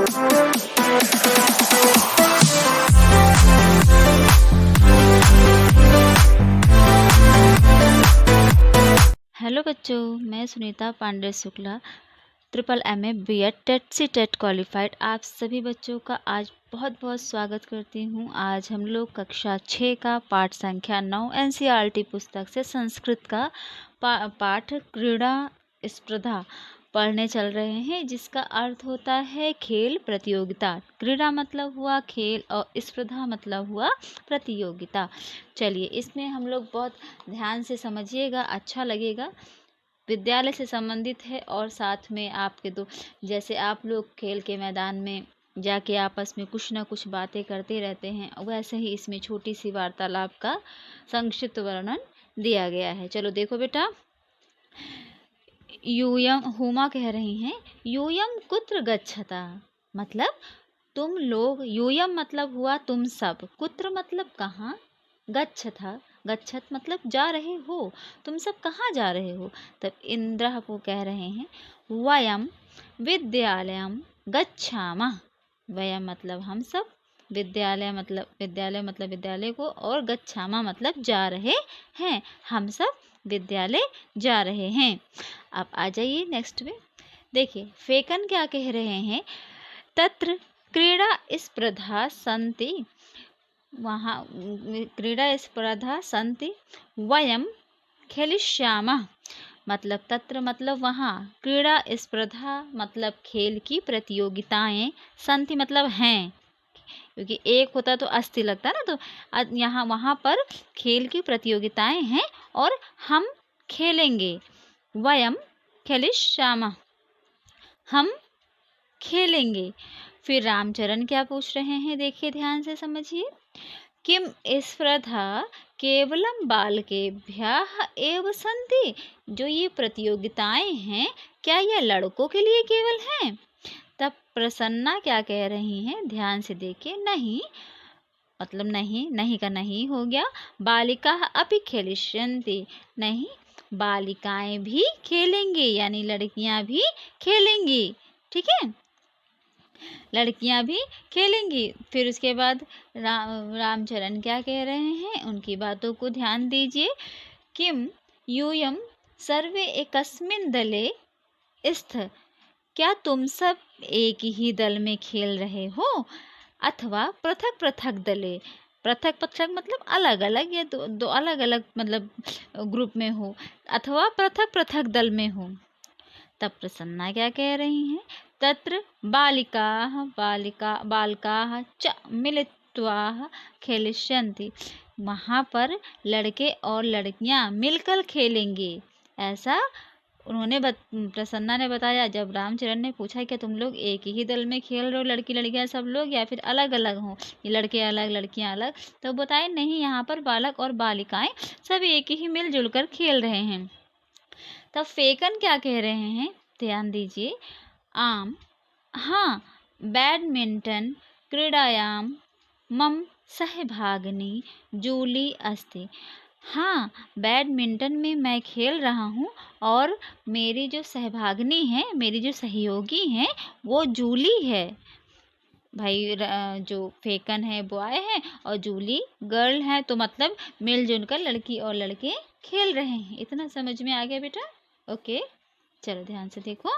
Hello बच्चों, मैं Sunita Pandey Shukla triple MA BEd TET C TET qualified आप सभी बच्चों का आज बहुत बहुत स्वागत करती हूँ। आज हम लोग कक्षा 6 का पाठ संख्या 9 NCERT पुस्तक से संस्कृत का पाठ क्रीड़ा स्पर्धा पढ़ने चल रहे हैं, जिसका अर्थ होता है खेल प्रतियोगिता। क्रीड़ा मतलब हुआ खेल और स्पर्धा मतलब हुआ प्रतियोगिता। चलिए, इसमें हम लोग बहुत ध्यान से समझिएगा, अच्छा लगेगा। विद्यालय से संबंधित है और साथ में आपके जैसे आप लोग खेल के मैदान में जाके आपस में कुछ ना कुछ बातें करते रहते हैं, वैसे ही इसमें छोटी सी वार्तालाप का संक्षिप्त वर्णन दिया गया है। चलो देखो बेटा, यूयम हुमा कह रही हैं, यूयम कुत्र गच्छता, मतलब तुम लोग, यूयम मतलब हुआ तुम सब, कुत्र मतलब कहाँ, गच्छता गच्छत मतलब जा रहे हो, तुम सब कहाँ जा रहे हो। तब इंद्र को कह रहे हैं, वयम विद्यालयम गच्छामः, वयम मतलब हम सब, विद्यालय मतलब विद्यालय को, और गच्छामः मतलब जा रहे हैं, हम सब विद्यालय जा रहे हैं। अब आ जाइए नेक्स्ट में, देखिए फेकन क्या कह रहे हैं, तत्र क्रीड़ा स्पर्धा सन्ति, वहाँ क्रीड़ा स्पर्धा सन्ति वयम खेलिष्यामः, मतलब तत्र मतलब वहाँ, क्रीड़ा स्पर्धा मतलब खेल की प्रतियोगिताएं, सन्ति मतलब हैं, क्योंकि एक होता तो अस्ति लगता ना, तो यहाँ वहाँ पर खेल की प्रतियोगिताएं हैं और हम खेलेंगे। वयम खेलिष्यामः, हम खेलेंगे। फिर रामचरण क्या पूछ रहे हैं, देखिए ध्यान से समझिए, किम स्पर्धा केवलम बालकेभ्यः एव सन्ति, जो ये प्रतियोगिताएं हैं क्या ये लड़कों के लिए केवल हैं। तब प्रसन्ना क्या कह रही हैं, ध्यान से देखिए, नहीं मतलब नहीं, नहीं का नहीं हो गया, बालिका अपि खेलिष्यन्ति, नहीं बालिकाएं भी खेलेंगी, यानी लड़कियां भी खेलेंगी, ठीक है, लड़कियां भी खेलेंगी। फिर उसके बाद रामचरण क्या कह रहे हैं, उनकी बातों को ध्यान दीजिए, किम यूयम सर्वे एकस्मिन् दले स्थ, क्या तुम सब एक ही दल में खेल रहे हो, अथवा पृथक पृथक दले, पृथक पृथक मतलब अलग अलग, या दो अलग अलग मतलब ग्रुप में हो, अथवा पृथक पृथक दल में हो। तब प्रसन्ना क्या कह रही हैं, तत्र बालिकाः बालकाः च मिलित्वा खेलिष्यन्ति, वहाँ पर लड़के और लड़कियाँ मिलकर खेलेंगे, ऐसा उन्होंने प्रसन्ना ने बताया। जब रामचरण ने पूछा कि तुम लोग एक ही दल में खेल रहे हो, लड़की लड़कियाँ सब लोग, या फिर अलग अलग हो, ये लड़के अलग लड़कियाँ अलग, तो बताए नहीं, यहाँ पर बालक और बालिकाएं सब एक ही मिलजुल कर खेल रहे हैं। तब फेकन क्या कह रहे हैं, ध्यान दीजिए, आम हाँ बैडमिंटन क्रीडायां मम सहभागिनी जूली अस्ति, हाँ बैडमिंटन में मैं खेल रहा हूँ और मेरी जो सहभागिनी है, मेरी जो सहयोगी हैं, वो जूली है। भाई जो फेकन है बॉय है और जूली गर्ल है, तो मतलब मिलजुल कर लड़की और लड़के खेल रहे हैं। इतना समझ में आ गया बेटा, ओके। चलो ध्यान से देखो,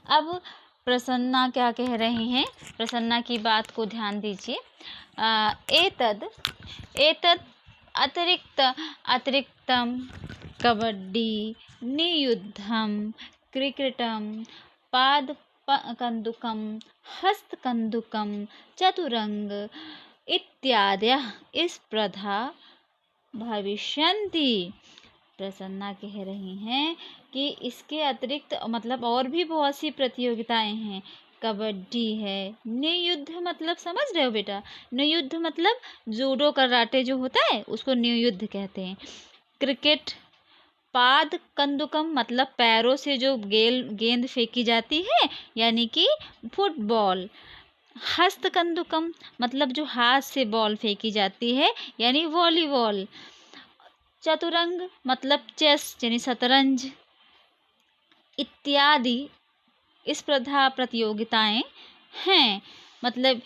अब प्रसन्ना क्या कह रहे हैं, प्रसन्ना की बात को ध्यान दीजिए, एतद अतिरिक्तम कबड्डी नियुद्धम क्रिकेटम पादकन्दुकम हस्तकन्दुकम चतुरंग इत्यादयः स्पर्धा भविष्यन्ति। प्रसन्ना कह रही हैं कि इसके अतिरिक्त मतलब और भी बहुत सी प्रतियोगिताएं हैं, कबड्डी है, नियुद्ध मतलब समझ रहे हो बेटा, नियुद्ध मतलब जूडो कराटे जो होता है उसको नियुद्ध कहते हैं, क्रिकेट, पाद कंदुकम मतलब पैरों से जो गेंद फेंकी जाती है यानी कि फुटबॉल, हस्त कंदुकम मतलब जो हाथ से बॉल फेंकी जाती है यानी वॉलीबॉल, चतुरंग मतलब चेस यानी शतरंज, इत्यादि स्पर्धा प्रतियोगिताएं हैं। मतलब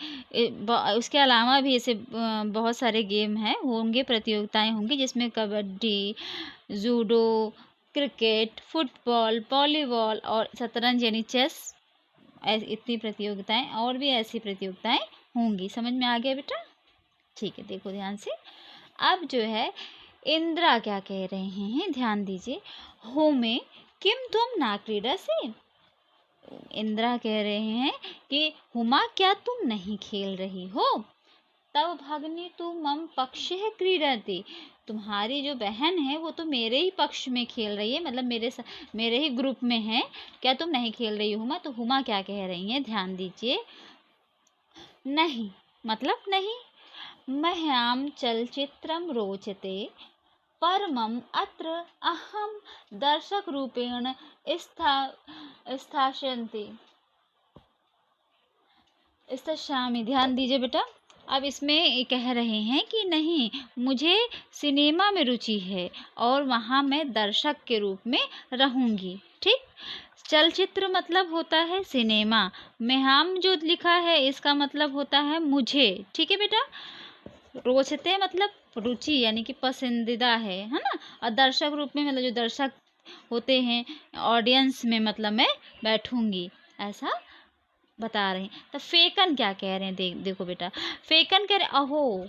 उसके अलावा भी ऐसे बहुत सारे गेम हैं, होंगे, प्रतियोगिताएं होंगी, जिसमें kabaddi, judo, cricket, football, volleyball और शतरंज यानी चेस, इतनी प्रतियोगिताएं और भी ऐसी प्रतियोगिताएं होंगी। समझ में आ गया बेटा? ठीक है, देखो ध्यान से। अब जो है इंद्रा क्या कह रहे हैं, ध्यान दीजिए। होमे किम तुम ना क्रीडसे। इंद्रा कह रहे हैं कि हुमा क्या तुम नहीं खेल रही हो। तब भगनी तु मम पक्षे क्रीडति। तुम्हारी जो बहन है वो तो मेरे ही पक्ष में खेल रही है, मतलब मेरे ही ग्रुप में है, क्या तुम नहीं खेल रही हो हुमा। तो हुमा क्या कह रही हैं, ध्यान दीजिए। नहीं मतलब नहीं। मह्यां चलचित्रं रोचते परमं अत्र अहं दर्शकरूपेण स्थास्यन्ति स्थास्यामि। ध्यान दीजिए बेटा। अब इसमें ये कह रहे हैं कि नहीं, मुझे सिनेमा में रुचि है और वहाँ मैं दर्शक के रूप में रहूँगी। ठीक। चलचित्र मतलब होता है सिनेमा। मह्यां जो लिखा है इसका मतलब होता है मुझे। ठीक है बेटा। रोचते मतलब रुचि यानी कि पसंदीदा है ना। और दर्शक रूप में मतलब जो दर्शक होते हैं ऑडियंस में, मतलब मैं बैठूंगी, ऐसा बता रहे हैं। तो फेकन क्या कह रहे हैं, देखो बेटा। फेकन कह रहे अहो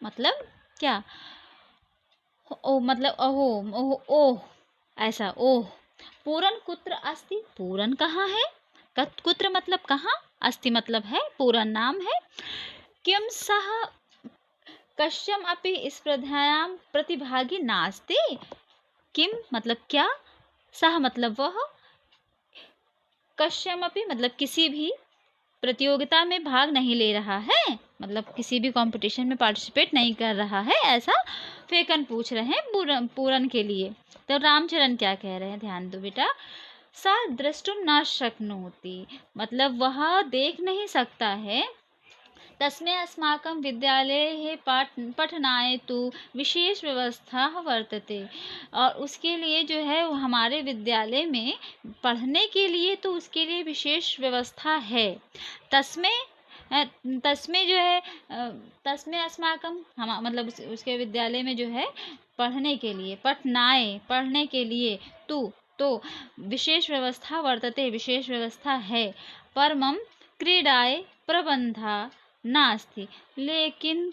मतलब क्या, ओ मतलब अहो, ओह ओह, ऐसा ओह। पूरन कुत्र अस्ति। पूरन कहाँ है, कुत्र मतलब कहाँ, अस्ति मतलब है, पूरन नाम है। किम सह कश्यम अपि स्पर्धायां प्रतिभागी नास्ति। किम मतलब क्या, सह मतलब वह, कश्यम अपि मतलब किसी भी प्रतियोगिता में भाग नहीं ले रहा है, मतलब किसी भी कंपटीशन में पार्टिसिपेट नहीं कर रहा है, ऐसा फेकन पूछ रहे हैं पूरन के लिए। तो रामचरण क्या कह रहे हैं, ध्यान दो बेटा। सा द्रष्टुम न शक्नोति मतलब वह देख नहीं सकता है। तस्मै अस्माकं विद्यालये पठनाय तु विशेष व्यवस्था वर्तते। और उसके लिए जो है वो हमारे विद्यालय में पढ़ने के लिए तो उसके लिए विशेष व्यवस्था है। तस्मै जो है तस्मै अस्माकं हम मतलब उसके विद्यालय में जो है पढ़ने के लिए, पठनाय पढ़ने के लिए, तो विशेष व्यवस्था वर्तते विशेष व्यवस्था है। परमं क्रीडाय प्रबंधा नास्ति लेकिन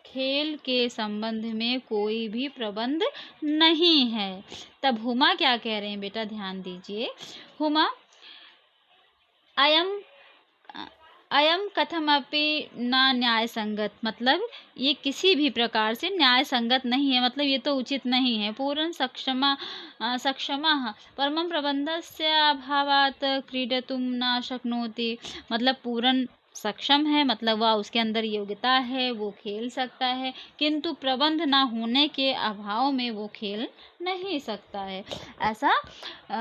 खेल के संबंध में कोई भी प्रबंध नहीं है। तब हुमा क्या कह रहे हैं बेटा, ध्यान दीजिए। हुमा अयम कथमपि न न्याय संगत मतलब ये किसी भी प्रकार से न्याय संगत नहीं है, मतलब ये तो उचित नहीं है। पूर्ण सक्षमः परमं प्रबंधस्य अभावात् क्रीडितुं न शक्नोति मतलब पूर्ण सक्षम है, मतलब वह उसके अंदर योग्यता है, वो खेल सकता है, किंतु प्रबंध ना होने के अभाव में वो खेल नहीं सकता है, ऐसा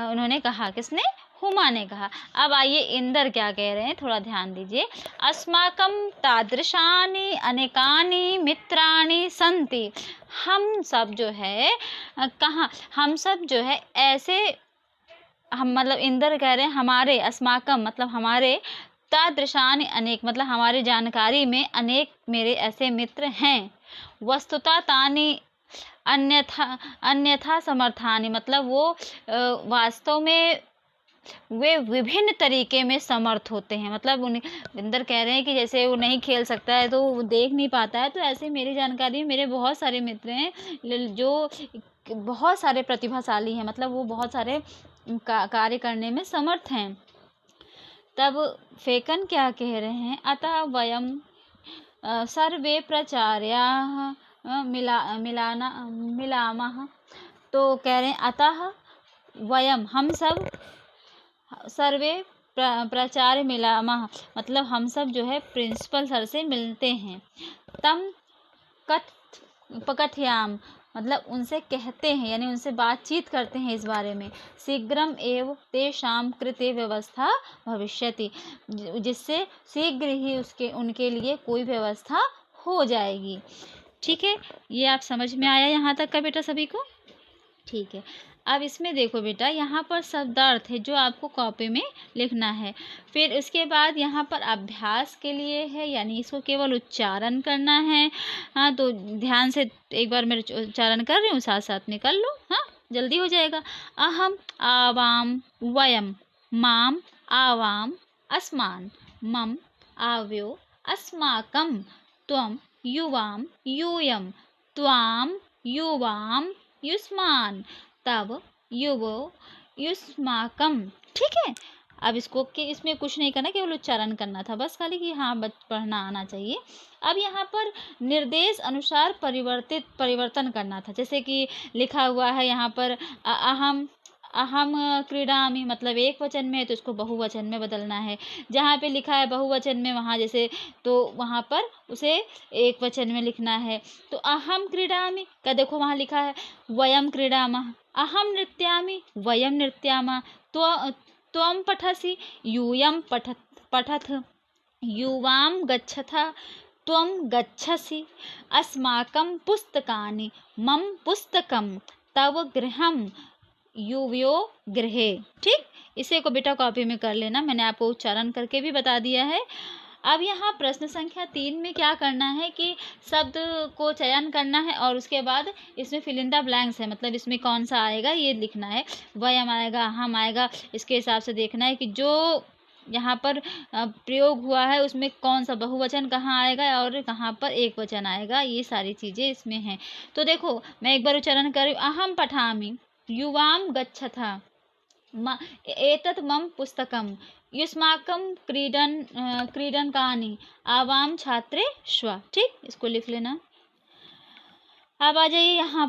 उन्होंने कहा। किसने, हुमा ने कहा। अब आइए इंदर क्या कह रहे हैं, थोड़ा ध्यान दीजिए। अस्माकं तादृशानि अनेकानि मित्राणि सन्ति। हम सब जो है कहाँ, हम सब जो है ऐसे, हम मतलब इंदर कह रहे हैं हमारे, अस्माकम मतलब हमारे, तादृशानि अनेक मतलब हमारे जानकारी में अनेक मेरे ऐसे मित्र हैं। वस्तुतः तानि अन्यथा समर्थानि मतलब वो वास्तव में वे विभिन्न तरीके में समर्थ होते हैं। मतलब उन्हें इंदर कह रहे हैं कि जैसे वो नहीं खेल सकता है तो वो देख नहीं पाता है, तो ऐसे मेरी जानकारी में मेरे बहुत सारे मित्र हैं जो बहुत सारे प्रतिभाशाली हैं, मतलब वो बहुत सारे कार्य करने में समर्थ हैं। तब फेकन क्या कह रहे हैं, अतः वयम सर्वे प्राचार्याः मिलामः। तो कह रहे हैं अतः वयम हम सब सर्वे प्राचार्य मिलामः मतलब हम सब जो है प्रिंसिपल सर से मिलते हैं। तम कथयाम मतलब उनसे कहते हैं, यानी उनसे बातचीत करते हैं इस बारे में। शीघ्रम एव तेषां कृते व्यवस्था भविष्यति जिससे शीघ्र ही उनके लिए कोई व्यवस्था हो जाएगी। ठीक है, ये आप समझ में आया यहाँ तक का बेटा सभी को? ठीक है। अब इसमें देखो बेटा, यहाँ पर शब्दार्थ है जो आपको कॉपी में लिखना है। फिर उसके बाद यहाँ पर अभ्यास के लिए है, यानी इसको केवल उच्चारण करना है। हाँ, तो ध्यान से एक बार मैं उच्चारण कर रही हूँ, साथ साथ में कर लो, हाँ जल्दी हो जाएगा। अहम आवाम वयम माम आवाम अस्मान मम आव्यो अस्माकं त्वं युवां यूयं त्वां युवां युष्मान् तव युवो युष्माकं। ठीक है, अब इसको कि इसमें कुछ नहीं करना, केवल उच्चारण करना था बस, खाली कि हाँ पढ़ना आना चाहिए। अब यहाँ पर निर्देश अनुसार परिवर्तन करना था। जैसे कि लिखा हुआ है यहाँ पर अहम अहम क्रीडामि, मतलब एक वचन में है तो इसको बहुवचन में बदलना है। जहाँ पे लिखा है बहुवचन में, वहाँ जैसे तो वहाँ पर उसे एक वचन में लिखना है। तो अहम क्रीडामि का देखो वहाँ लिखा है वयम क्रीडामः, अहम नृत्यामि वयम नृत्यामः, त्वं पठसि यूयं पठथ, युवां गच्छथ त्वं गच्छसि, अस्माकं पुस्तकानि मम पुस्तकं तव गृहं युवयो गृहे। ठीक, इसे को बेटा कॉपी में कर लेना, मैंने आपको उच्चारण करके भी बता दिया है। अब यहाँ प्रश्न संख्या 3 में क्या करना है कि शब्द को चयन करना है और उसके बाद इसमें फिल इन द ब्लैंक्स है, मतलब इसमें कौन सा आएगा ये लिखना है। वयम आएगा, हम आएगा, इसके हिसाब से देखना है कि जो यहाँ पर प्रयोग हुआ है उसमें कौन सा बहुवचन कहाँ आएगा और कहाँ पर एक वचन आएगा, ये सारी चीज़ें इसमें हैं। तो देखो मैं एक बार उच्चारण कर रही हूँ, अहम पठामि युवां गच्छथ एतत् मम पुस्तकं युष्माकं क्रीडनकानि आवां छात्रे श्व। ठीक, इसको लिख लेना। अब आ जाइए यहाँ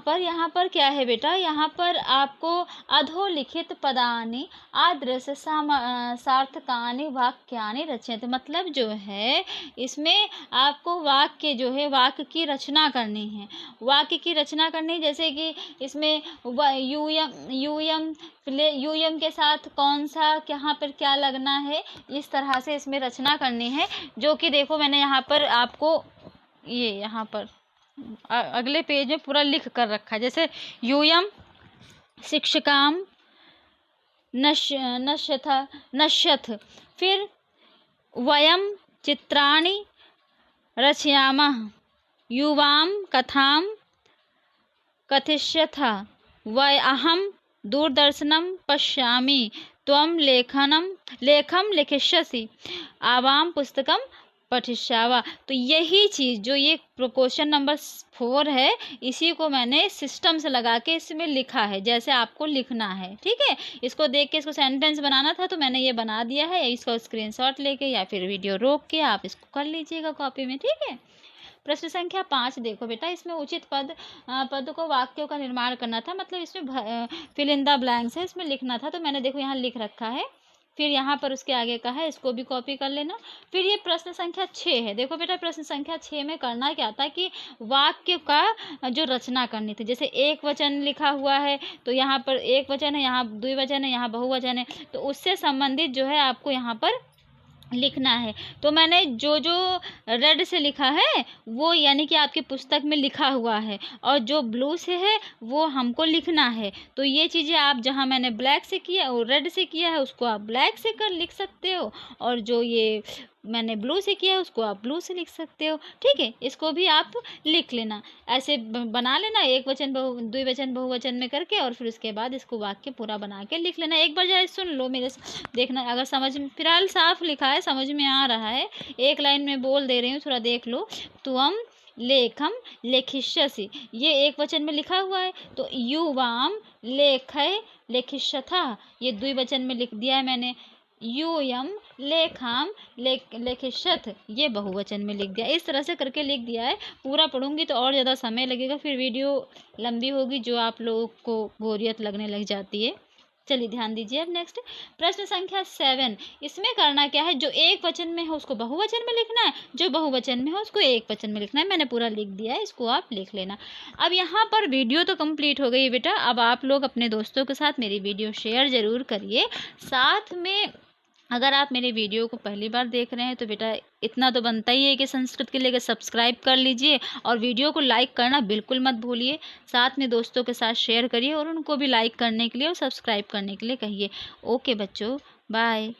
पर क्या है बेटा, यहाँ पर आपको अधोलिखित पदानि आदृश्य सार्थकानि वाक्यानि रचयन्तु, मतलब जो है इसमें आपको वाक्य जो है वाक्य की रचना करनी है। वाक्य की रचना करनी, जैसे कि इसमें यूयम के साथ कौन सा यहाँ पर क्या लगना है, इस तरह से इसमें रचना करनी है। जो कि देखो मैंने यहाँ पर आपको ये यहाँ पर अगले पेज में पूरा लिख कर रखा है। जैसे यूयम शिक्षकाम नश्यथ, फिर वयम चित्राणि रचयामः, युवां कथां कथिष्यथ, अहम दूरदर्शनं पश्यामि, त्वं लेखं लिखिष्यसि, आवां पुस्तकं पठिष्यावा। तो यही चीज़ जो ये क्वेश्चन नंबर 4 है, इसी को मैंने सिस्टम से लगा के इसमें लिखा है, जैसे आपको लिखना है। ठीक है, इसको देख के इसको सेंटेंस बनाना था तो मैंने ये बना दिया है। इसको स्क्रीनशॉट लेके या फिर वीडियो रोक के आप इसको कर लीजिएगा कॉपी में। ठीक है, प्रश्न संख्या 5 देखो बेटा, इसमें उचित पद को वाक्यों का निर्माण करना था, मतलब इसमें फिल इन द ब्लैंक्स है, इसमें लिखना था। तो मैंने देखो यहाँ लिख रखा है, फिर यहाँ पर उसके आगे का है, इसको भी कॉपी कर लेना। फिर ये प्रश्न संख्या 6 है। देखो बेटा प्रश्न संख्या 6 में करना क्या था कि वाक्य का जो रचना करनी थी। जैसे एक वचन लिखा हुआ है तो यहाँ पर एक वचन है, यहाँ द्विवचन है, यहाँ बहुवचन है, तो उससे संबंधित जो है आपको यहाँ पर लिखना है। तो मैंने जो जो रेड से लिखा है वो यानी कि आपकी पुस्तक में लिखा हुआ है, और जो ब्लू से है वो हमको लिखना है। तो ये चीज़ें आप जहाँ मैंने ब्लैक से किया और रेड से किया है उसको आप ब्लैक से कर लिख सकते हो, और जो ये मैंने ब्लू से किया है उसको आप ब्लू से लिख सकते हो। ठीक है, इसको भी आप लिख लेना, ऐसे बना लेना, एक वचन द्विवचन बहुवचन में करके, और फिर उसके बाद इसको वाक्य पूरा बना के लिख लेना। एक बार जरा सुन लो मेरे, देखना अगर समझ में, फिलहाल साफ लिखा है, समझ में आ रहा है, एक लाइन में बोल दे रही हूँ, थोड़ा देख लो। त्वं लेखम लेखिष्यसि, ये एक वचन में लिखा हुआ है, तो युवां लेखय लेखिष्यथ ये द्विवचन में लिख दिया है मैंने। यूयम लेखाम लेखिष्यथ ये बहुवचन में लिख दिया। इस तरह से करके लिख दिया है। पूरा पढ़ूंगी तो और ज़्यादा समय लगेगा, फिर वीडियो लंबी होगी जो आप लोगों को बोरियत लगने लग जाती है। चलिए ध्यान दीजिए। अब नेक्स्ट प्रश्न संख्या 7, इसमें करना क्या है, जो एक वचन में है उसको बहुवचन में लिखना है, जो बहुवचन में है उसको एक वचन में लिखना है। मैंने पूरा लिख दिया है, इसको आप लिख लेना। अब यहाँ पर वीडियो तो कंप्लीट हो गई बेटा, अब आप लोग अपने दोस्तों के साथ मेरी वीडियो शेयर ज़रूर करिए, साथ में अगर आप मेरे वीडियो को पहली बार देख रहे हैं तो बेटा इतना तो बनता ही है कि संस्कृत के लिए सब्सक्राइब कर लीजिए और वीडियो को लाइक करना बिल्कुल मत भूलिए। साथ में दोस्तों के साथ शेयर करिए और उनको भी लाइक करने के लिए और सब्सक्राइब करने के लिए कहिए। ओके बच्चों, बाय।